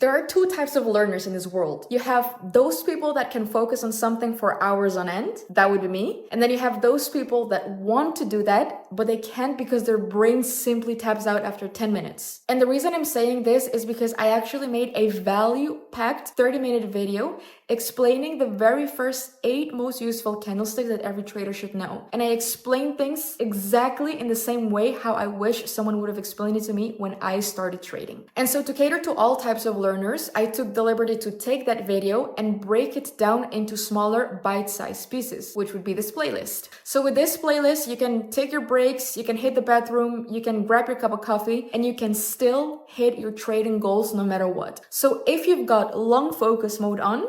There are two types of learners in this world. You have those people that can focus on something for hours on end. That would be me. And then you have those people that want to do that, but they can't because their brain simply taps out after 10 minutes. And the reason I'm saying this is because I actually made a value-packed 30-minute video explaining the very first 8 most useful candlesticks that every trader should know. And I explained things exactly in the same way how I wish someone would have explained it to me when I started trading. And so to cater to all types of learners, I took the liberty to take that video and break it down into smaller bite-sized pieces, which would be this playlist. So with this playlist, you can take your breaks, you can hit the bathroom, you can grab your cup of coffee, and you can still hit your trading goals no matter what. So if you've got long focus mode on,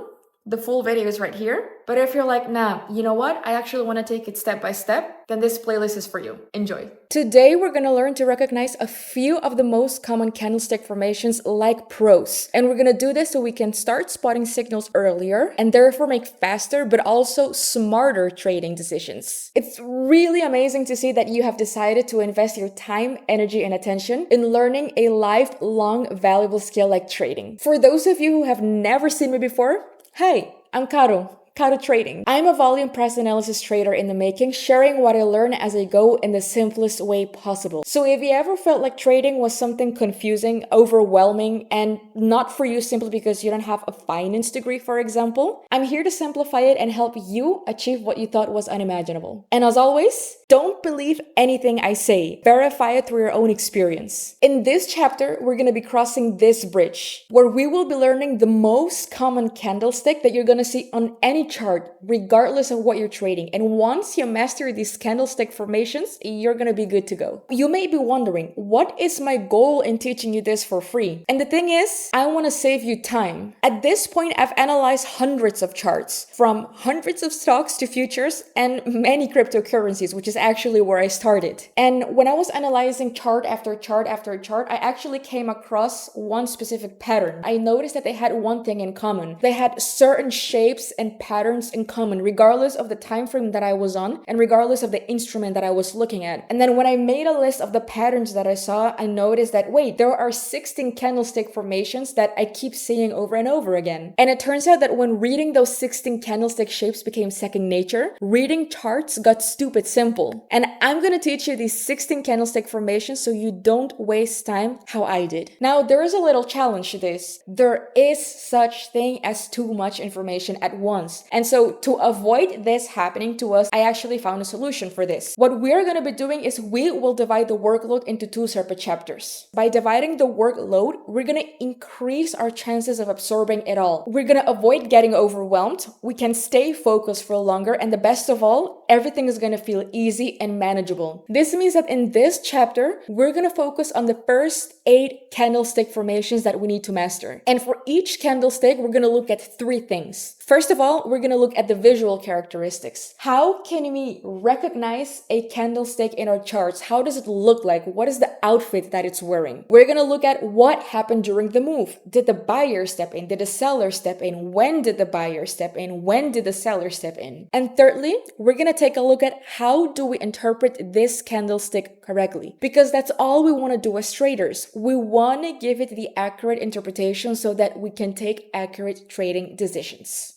the full video is right here. But if you're like, nah, you know what? I actually want to take it step by step, then this playlist is for you. Enjoy. Today, we're going to learn to recognize a few of the most common candlestick formations like pros. And we're going to do this so we can start spotting signals earlier and therefore make faster, but also smarter trading decisions. It's really amazing to see that you have decided to invest your time, energy, and attention in learning a lifelong valuable skill like trading. For those of you who have never seen me before, hi, I'm Caro Trading. I'm a volume price analysis trader in the making, sharing what I learn as I go in the simplest way possible. So if you ever felt like trading was something confusing, overwhelming, and not for you simply because you don't have a finance degree, for example, I'm here to simplify it and help you achieve what you thought was unimaginable. And as always, don't believe anything I say. Verify it through your own experience. In this chapter, we're going to be crossing this bridge, where we will be learning the most common candlestick that you're going to see on any chart, regardless of what you're trading. And once you master these candlestick formations, you're going to be good to go. You may be wondering, what is my goal in teaching you this for free? And the thing is, I want to save you time. At this point, I've analyzed hundreds of charts, from hundreds of stocks to futures and many cryptocurrencies, which is actually where I started. And when I was analyzing chart after chart after chart, I actually came across one specific pattern. I noticed that they had one thing in common. They had certain shapes and patterns in common, regardless of the time frame that I was on and regardless of the instrument that I was looking at. And then when I made a list of the patterns that I saw, I noticed that, wait, there are 16 candlestick formations that I keep seeing over and over again. And it turns out that when reading those 16 candlestick shapes became second nature, reading charts got stupid simple. And I'm going to teach you these 16 candlestick formations so you don't waste time how I did. Now, there is a little challenge to this. There is such thing as too much information at once. And so to avoid this happening to us, I actually found a solution for this. What we're going to be doing is we will divide the workload into 2 separate chapters. By dividing the workload, we're going to increase our chances of absorbing it all. We're going to avoid getting overwhelmed. We can stay focused for longer. And the best of all, everything is going to feel easy and manageable. This means that in this chapter, we're going to focus on the first 8 candlestick formations that we need to master. And for each candlestick, we're going to look at 3 things. First of all, we're going to look at the visual characteristics. How can we recognize a candlestick in our charts? How does it look like? What is the outfit that it's wearing? We're going to look at what happened during the move. Did the buyer step in? Did the seller step in? When did the buyer step in? When did the seller step in? And thirdly, we're going to take a look at how do we interpret this candlestick correctly? Because that's all we want to do as traders. We want to give it the accurate interpretation so that we can take accurate trading decisions.